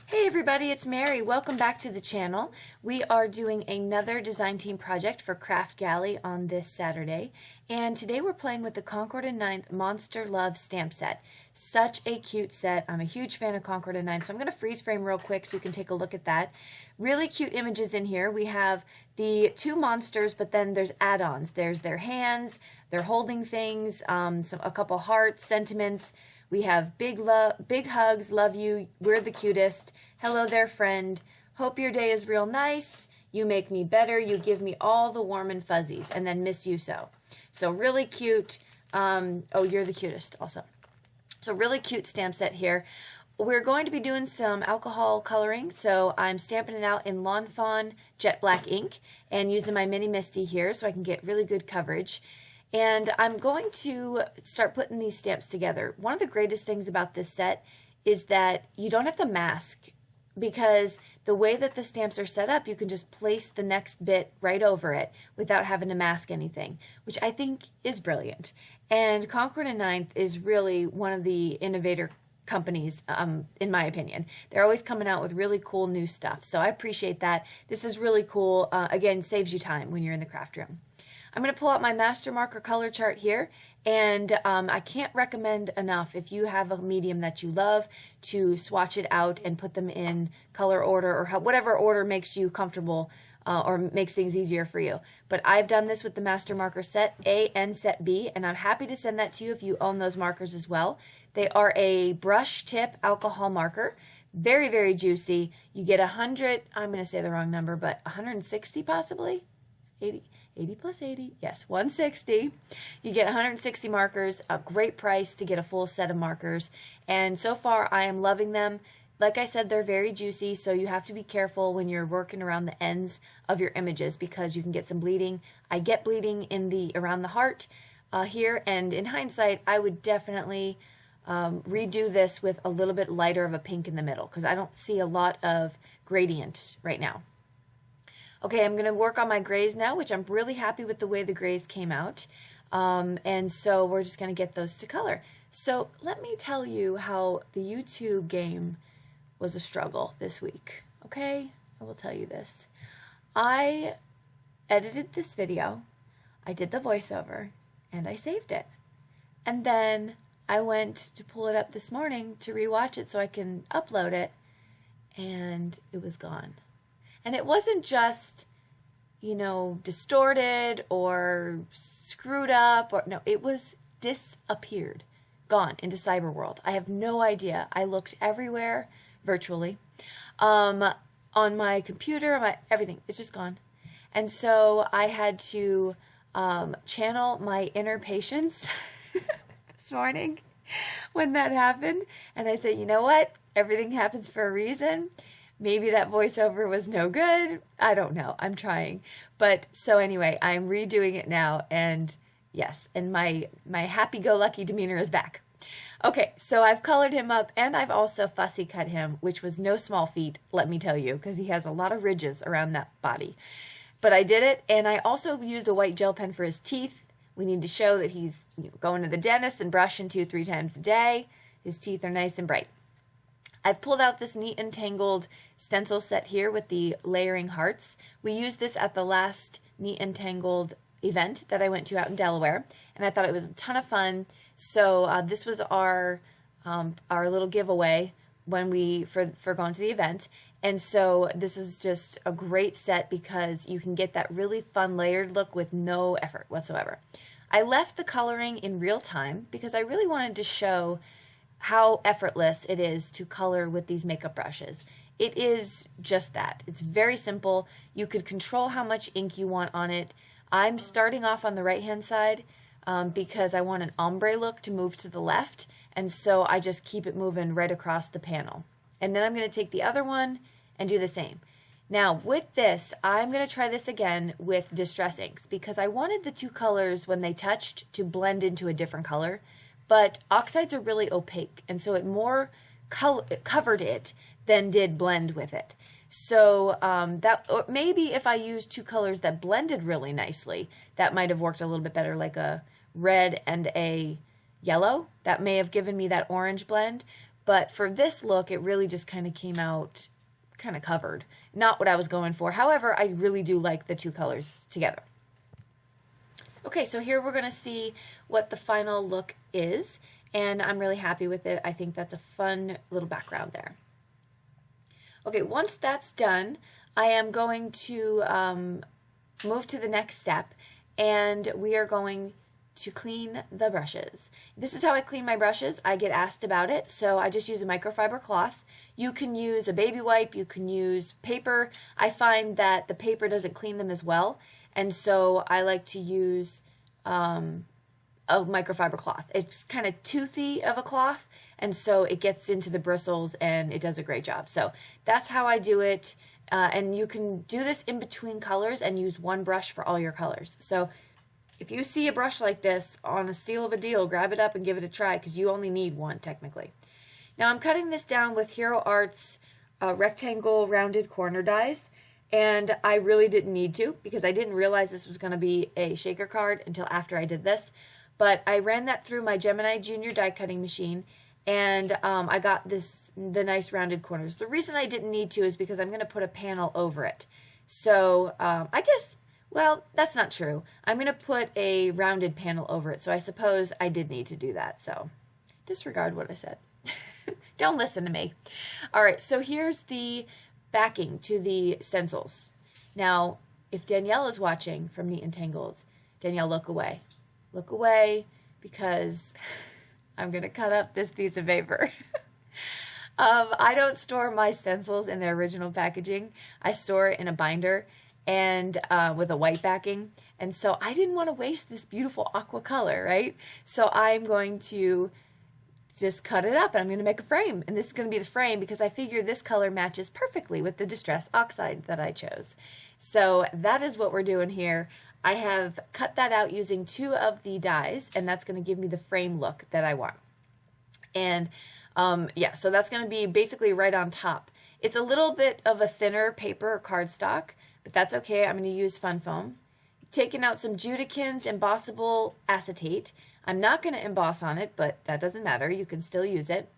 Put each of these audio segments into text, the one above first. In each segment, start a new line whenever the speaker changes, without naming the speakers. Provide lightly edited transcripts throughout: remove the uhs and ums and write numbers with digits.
Hey everybody, it's Mary. Welcome back to the channel. We are doing another design team project for Kraftgali on this Saturday, and today we're playing with the Concord and Ninth Monster Love stamp set. Such a cute set. I'm a huge fan of Concord and Ninth, so I'm going to freeze frame real quick so you can take a look at that. Really cute images in here. We have the two monsters, but then there's add-ons. There's their hands, they're holding things, a couple hearts, sentiments. We have big hugs, love you, we're the cutest, hello there friend, hope your day is real nice, you make me better, you give me all the warm and fuzzies, and then miss you so. So really cute, oh you're the cutest also. So really cute stamp set here. We're going to be doing some alcohol coloring, so I'm stamping it out in Lawn Fawn Jet Black ink and using my Mini Misty here so I can get really good coverage. And I'm going to start putting these stamps together. One of the greatest things about this set is that you don't have to mask, because the way that the stamps are set up, you can just place the next bit right over it without having to mask anything, which I think is brilliant. And Concord and Ninth is really one of the innovator companies, in my opinion. They're always coming out with really cool new stuff, so I appreciate that. This is really cool. Again, saves you time when you're in the craft room. I'm going to pull out my master marker color chart here, and I can't recommend enough, if you have a medium that you love, to swatch it out and put them in color order, or whatever order makes you comfortable or makes things easier for you. But I've done this with the master marker set A and set B, and I'm happy to send that to you if you own those markers as well. They are a brush tip alcohol marker. Very, very juicy. You get 100, I'm going to say the wrong number, but 160 possibly? 80 plus 80, yes, 160. You get 160 markers, a great price to get a full set of markers. And so far, I am loving them. Like I said, they're very juicy, so you have to be careful when you're working around the ends of your images, because you can get some bleeding. I get bleeding in around the heart here, and in hindsight, I would definitely redo this with a little bit lighter of a pink in the middle, because I don't see a lot of gradient right now. Okay, I'm going to work on my grays now, which I'm really happy with the way the grays came out. And so we're just going to get those to color. So let me tell you how the YouTube game was a struggle this week. Okay, I will tell you this. I edited this video, I did the voiceover, and I saved it. And then I went to pull it up this morning to rewatch it so I can upload it, and it was gone. And it wasn't just, you know, distorted or screwed up, or no, it was disappeared, gone into cyber world. I have no idea. I looked everywhere, virtually, on my computer, everything. It's just gone. And so I had to channel my inner patience this morning when that happened. And I said, you know what? Everything happens for a reason. Maybe that voiceover was no good. I don't know. I'm trying. But so anyway, I'm redoing it now, and yes, and my happy-go-lucky demeanor is back. Okay, so I've colored him up, and I've also fussy cut him, which was no small feat, let me tell you, because he has a lot of ridges around that body. But I did it, and I also used a white gel pen for his teeth. We need to show that he's going to the dentist and brushing 2-3 times a day. His teeth are nice and bright. I've pulled out this Neat Tangled stencil set here with the layering hearts. We used this at the last Neat Tangled event that I went to out in Delaware, and I thought it was a ton of fun. So this was our little giveaway when for going to the event. And so this is just a great set because you can get that really fun layered look with no effort whatsoever. I left the coloring in real time because I really wanted to show how effortless it is to color with these makeup brushes. It is just that. It's very simple. You could control how much ink you want on it. I'm starting off on the right hand side because I want an ombre look to move to the left, and so I just keep it moving right across the panel. And then I'm going to take the other one and do the same. Now with this, I'm going to try this again with Distress inks, because I wanted the two colors when they touched to blend into a different color. But oxides are really opaque, and so it more covered it than did blend with it. So or maybe if I used two colors that blended really nicely, that might have worked a little bit better, like a red and a yellow. That may have given me that orange blend. But for this look, it really just kind of came out kind of covered. Not what I was going for. However, I really do like the two colors together. Okay, so here we're going to see what the final look is, and I'm really happy with it. I think that's a fun little background there. Okay, once that's done, I am going to move to the next step, and we are going to clean the brushes. This is how I clean my brushes. I get asked about it, so I just use a microfiber cloth. You can use a baby wipe, you can use paper. I find that the paper doesn't clean them as well, and so I like to use a microfiber cloth. It's kind of toothy of a cloth, and so it gets into the bristles and it does a great job. So that's how I do it, and you can do this in between colors and use one brush for all your colors. So if you see a brush like this on a steal of a deal, grab it up and give it a try, because you only need one technically. Now I'm cutting this down with Hero Art's rectangle rounded corner dies, and I really didn't need to because I didn't realize this was going to be a shaker card until after I did this. But I ran that through my Gemini Junior die cutting machine, and I got the nice rounded corners. The reason I didn't need to is because I'm going to put a panel over it. So I guess, well, that's not true. I'm going to put a rounded panel over it, so I suppose I did need to do that. So disregard what I said. Don't listen to me. All right, so here's the backing to the stencils. Now, if Danielle is watching from Neat Tangled, Danielle, look away. Look away, because I'm going to cut up this piece of paper. I don't store my stencils in their original packaging. I store it in a binder and with a white backing. And so I didn't want to waste this beautiful aqua color, right? So I'm going to just cut it up and I'm going to make a frame. And this is going to be the frame because I figure this color matches perfectly with the Distress Oxide that I chose. So that is what we're doing here. I have cut that out using 2 of the dies, and that's going to give me the frame look that I want. And yeah, so that's going to be basically right on top. It's a little bit of a thinner paper or cardstock, but that's okay. I'm going to use Fun Foam. Taking out some Judikins embossable acetate. I'm not going to emboss on it, but that doesn't matter. You can still use it.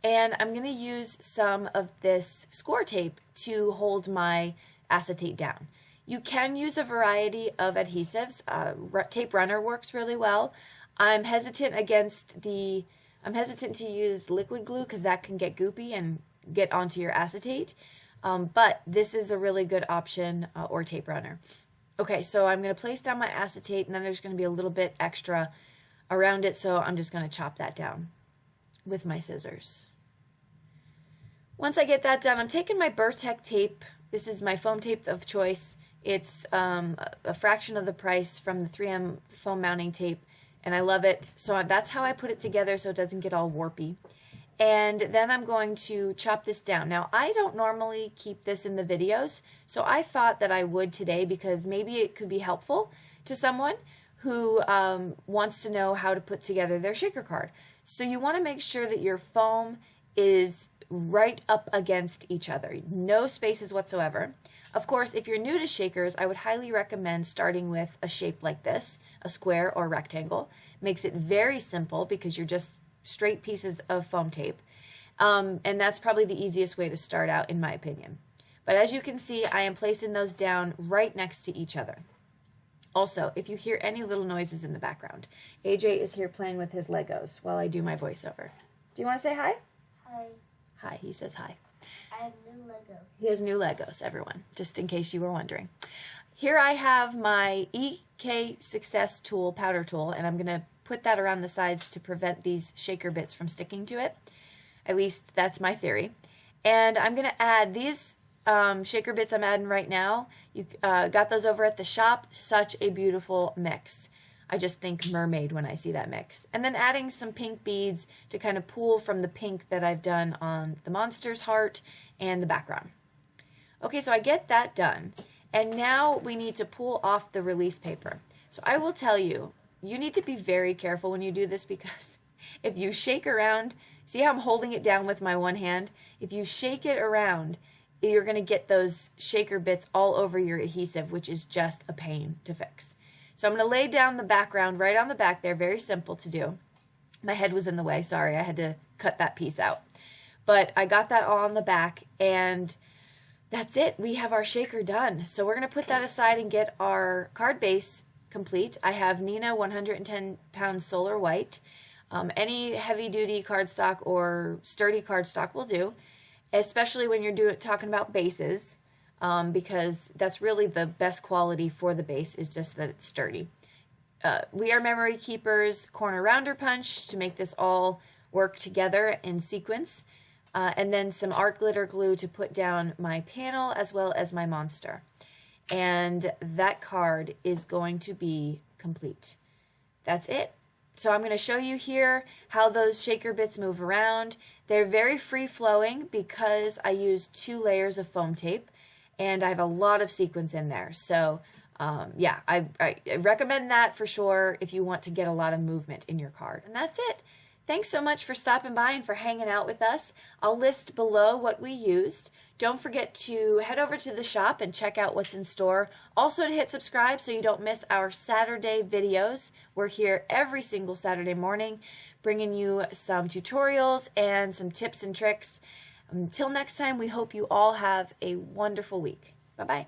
And I'm going to use some of this score tape to hold my acetate down. You can use a variety of adhesives. Tape Runner works really well. I'm hesitant to use liquid glue because that can get goopy and get onto your acetate. But this is a really good option, or Tape Runner. Okay, so I'm going to place down my acetate, and then there's going to be a little bit extra around it, so I'm just going to chop that down with my scissors. Once I get that done, I'm taking my Burrtec tape. This is my foam tape of choice. It's a fraction of the price from the 3M foam mounting tape, and I love it. So that's how I put it together so it doesn't get all warpy. And then I'm going to chop this down. Now, I don't normally keep this in the videos, so I thought that I would today because maybe it could be helpful to someone who wants to know how to put together their shaker card. So you want to make sure that your foam is right up against each other. No spaces whatsoever. Of course, if you're new to shakers, I would highly recommend starting with a shape like this, a square or rectangle. Makes it very simple because you're just straight pieces of foam tape. And that's probably the easiest way to start out, in my opinion. But as you can see, I am placing those down right next to each other. Also, if you hear any little noises in the background, AJ is here playing with his Legos while I do my voiceover. Do you want to say hi?
Hi.
Hi, he says hi.
I have new Legos.
He has new Legos, everyone, just in case you were wondering. Here I have my EK Success tool, powder tool, and I'm going to put that around the sides to prevent these shaker bits from sticking to it. At least that's my theory. And I'm going to add these shaker bits I'm adding right now. You got those over at the shop. Such a beautiful mix. I just think mermaid when I see that mix. And then adding some pink beads to kind of pull from the pink that I've done on the monster's heart and the background. Okay, so I get that done. And now we need to pull off the release paper. So I will tell you, you need to be very careful when you do this because if you shake around, see how I'm holding it down with my one hand? If you shake it around, you're going to get those shaker bits all over your adhesive, which is just a pain to fix. So I'm going to lay down the background right on the back there. Very simple to do. My head was in the way. Sorry, I had to cut that piece out. But I got that all on the back, and that's it. We have our shaker done. So we're going to put that aside and get our card base complete. I have Neenah 110 pound solar white. Any heavy duty cardstock or sturdy cardstock will do, especially when you're talking about bases, because that's really the best quality for the base, is just that it's sturdy. We Are Memory Keepers corner rounder punch to make this all work together in sequence, and then some art glitter glue to put down my panel as well as my monster. And that card is going to be complete. That's it. So I'm going to show you here how those shaker bits move around. They're very free-flowing because I used 2 layers of foam tape, and I have a lot of sequins in there. So yeah, I recommend that for sure if you want to get a lot of movement in your card. And that's it. Thanks so much for stopping by and for hanging out with us. I'll list below what we used. Don't forget to head over to the shop and check out what's in store. Also to hit subscribe so you don't miss our Saturday videos. We're here every single Saturday morning bringing you some tutorials and some tips and tricks. Until next time, we hope you all have a wonderful week. Bye-bye.